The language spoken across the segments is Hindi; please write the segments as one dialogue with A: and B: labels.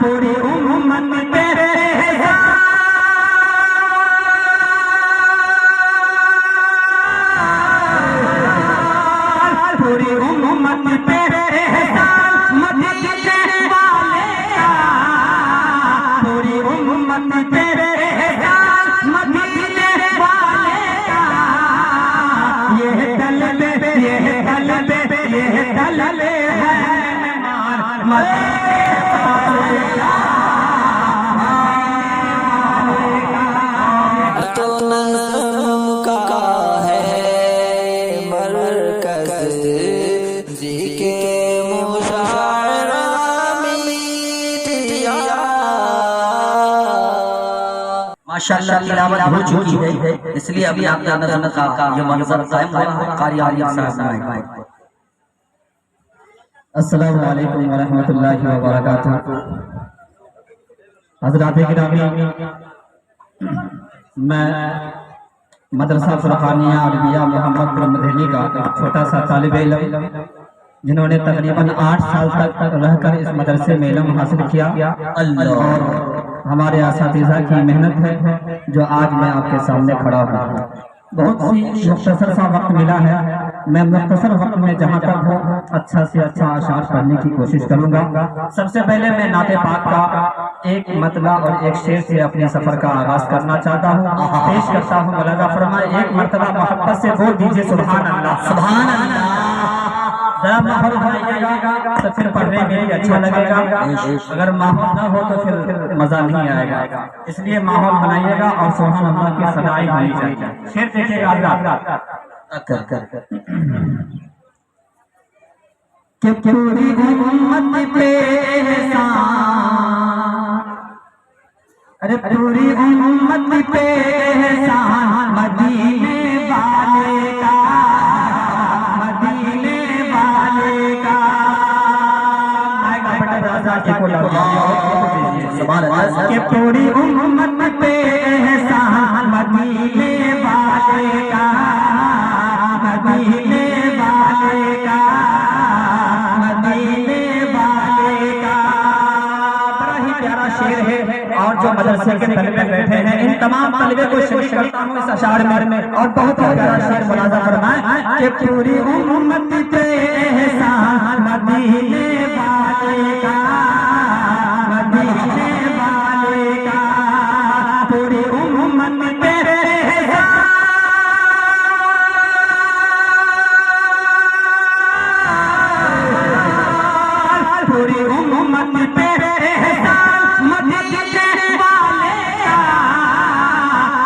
A: पूरी उम्मत पे पूरी उम्मत पे मदीने वाले का, पूरी उम्मत पे मदीने वाले का, ये तलबे है
B: तो नज़्म का है मरकज़ जी के मुशायरा मीठिया।
C: माशाअल्लाह तिलावत हो चुकी है, इसलिए अभी आपका नज़्म का ये मंज़र कायम हुआ है। कारी आलिम साहब
A: अस्सलामु अलैकुम व रहमतुल्लाहि व बरकातुहू। हज़रात गिरामी, मैं मदरसा फुरकानिया अरबिया मोहम्मदपुर मदनी का एक छोटा सा तालिब इल्म, जिन्होंने तकरीबन 8 साल तक रहकर इस मदरसे में इल्म हासिल किया। और हमारे असातिज़ा की मेहनत है जो आज मैं आपके सामने खड़ा हूँ। बहुत सी मुख्तसर सा वक्त मिला है, मैं मुख्तसर वक्त में जहाँ तक हो अच्छा से अच्छा अशार पढ़ने की कोशिश करूँगा। सबसे पहले मैं नाते पाक का एक मतला और एक शेर से अपने सफर का आगाज करना चाहता हूँ, पेश करता हूँ। मुलाज़ा फरमाए, एक मर्तबा मोहब्बत से बोल दीजिए सुभान अल्लाह। सुभान अल्लाह। जरा माहौल बनाइएगा तो फिर पढ़ने में भी अच्छा लगेगा, अगर माहौल न हो तो फिर मजा नहीं आएगा। इसलिए माहौल बनाइएगा और सुभान अल्लाह की सदाई होनी चाहिए। शेर देखिएगा कि पूरी उम्मत पे एहसान, अरे पूरी उम्मत पे एहसान मदीने वाले का, मदीने वाले का। कि पूरी उम्मत पे एहसान मदीने वाले का, मदीने वाले का, मदीने वाले का। बड़ा ही प्यारा शेर है। और जो मदरसे के तलबे बैठे हैं, इन तमाम तलबे को शरीक करता हूँ इस अशार में। और बहुत ही प्यारा शेर मुलाज़ा फरमाए कि पूरी उम्मत पे एहसान मदीने वाले का, मदीने वाले का। पूरी उम्मत पे पूरी उम्मत पे एहसान मदीने वाले का,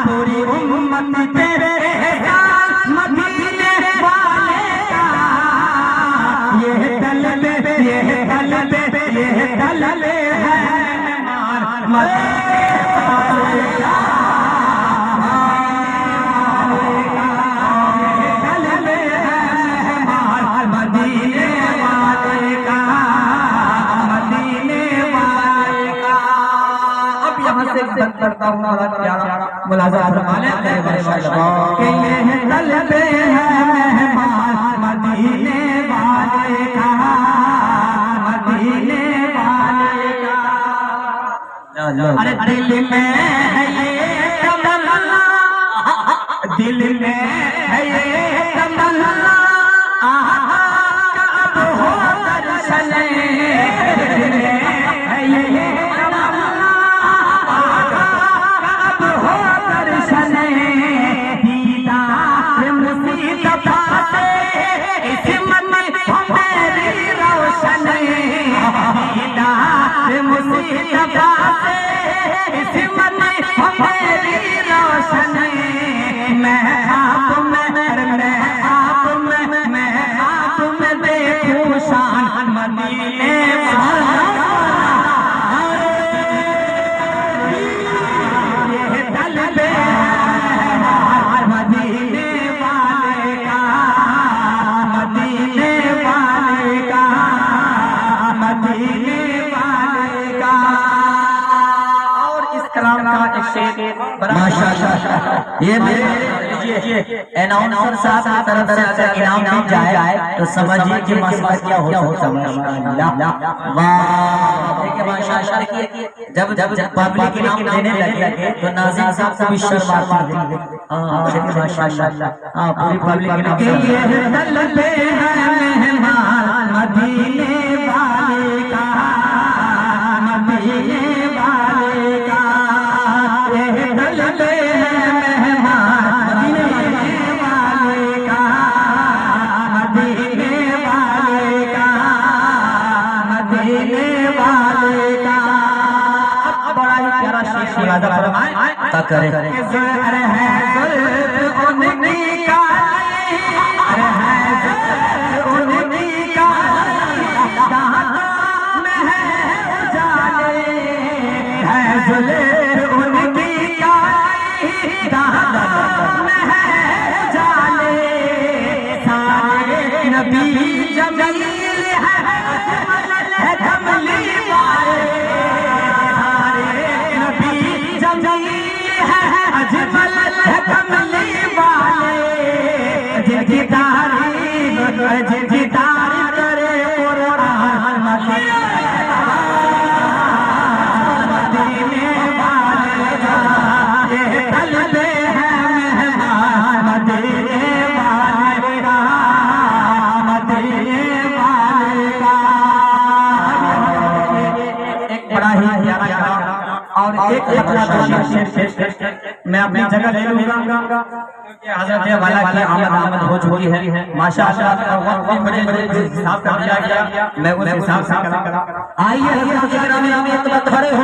A: पूरी उम्मत पे एहसान मदीने वाले का। ये तलबे है मदीने वाले का, मदीने वाले का, मदीने वाले का। अब यहाँ से करता हूँ मुलाज़ा फरमाने के ये तलबे हैं मदीने वाले का, मदीने वाले का। अरे दिल में है ये तमन्ना, दिल में है ये तमन्ना, कब हो दर्शन है ये तमन्ना, कब हो दर्शन दीदार मुसीबत से इस मन हो मेरी रोशन, दीदार मुसीबत से इस मन हो मेरी रोशन। मैं आप में देखूं शान मदीने वाला, ये तलबे मदीने वाले का, मदीने वाले का, मदीने वाले का। और इस कलाम का एक शेर माशाअल्लाह, ये मेरे
C: अनाउंसर साहब की तरफ से अगर इनाम मिल जाए तो समझिए कि मसला क्या होता है। माशाअल्लाह जब जब पब्लिक इनाम देने लगे तो नाज़िम साहब को भी शर्म आती है। माशाअल्लाह पूरी पब्लिक इनाम मदीने वाले का मदीने वाले का करे मैं अपनी जगह ले लूंगा क्योंकि हज़रत वाला की आमद हो चुकी है। माशाअल्लाह वक्त भी बड़े हिसाब का दिया गया, मैं उस हिसाब से करा। आइए हज़रत ग्रामी में खड़े हो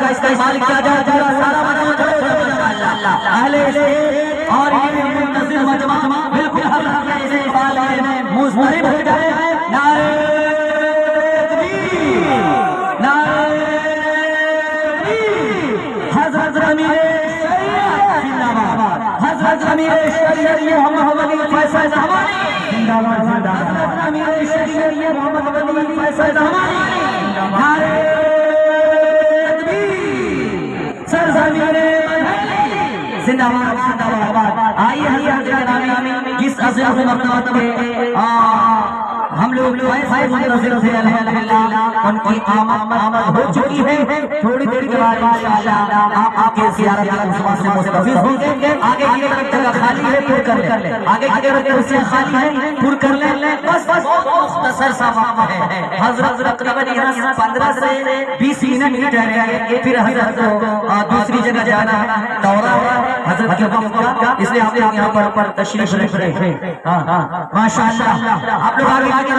C: का इस्तेमाल किया जाए पूरा सारा मजमा माशाअल्लाह अहले और ये मुंतज़िर मजमा बिल्कुल हज़रत के इस्तेमाल में मुस्तरिब हो जाए। नारे तकबीर नारे हज़रत अमीर हज़रत अमीर शरीयत मोहम्मद अली फैसल ज़मानी जिंदाबाद जिंदाबाद हज़रत अमीर शरीयत मोहम्मद अली फैसल ज़मानी नारे तकबीर सर ज़मीर जिंदाबाद जिंदाबाद। आइए हज़रत ग्रामी जिस अज़ीज़ मक़ाम पे हम लोग मुंतज़िर थे अल्हम्दुलिल्लाह उनकी आमद हो चुकी है। थोड़ी देर के बाद इंशाअल्लाह आपके ज़ियारत से मुस्तफ़ीज़ होंगे। आगे की तरफ जगह खाली है पूर कर ले, आगे की तरफ कुर्सियां खाली है पूर कर ले। बस मुख्तसर सा वक्त है हज़रत तकरीबन यहाँ 15 से 20 मिनट ही ठहरेंगे, फिर हज़रत को दूसरी जगह जाना है, दौरा है हज़रत के वक्त का, इसलिए आप लोग यहाँ पर तशरीफ़ रखे हैं। माशाअल्लाह आप लोग आगे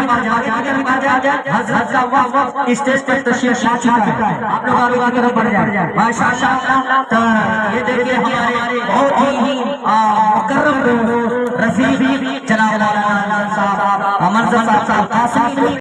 C: हज़रत का वक्त स्टेज पर तशरीफ़ ला चुका है, आप लोग आगे की तरफ बढ़ जाए। माशाअल्लाह तो ये देखिए हमारे बहुत ही मुकर्रम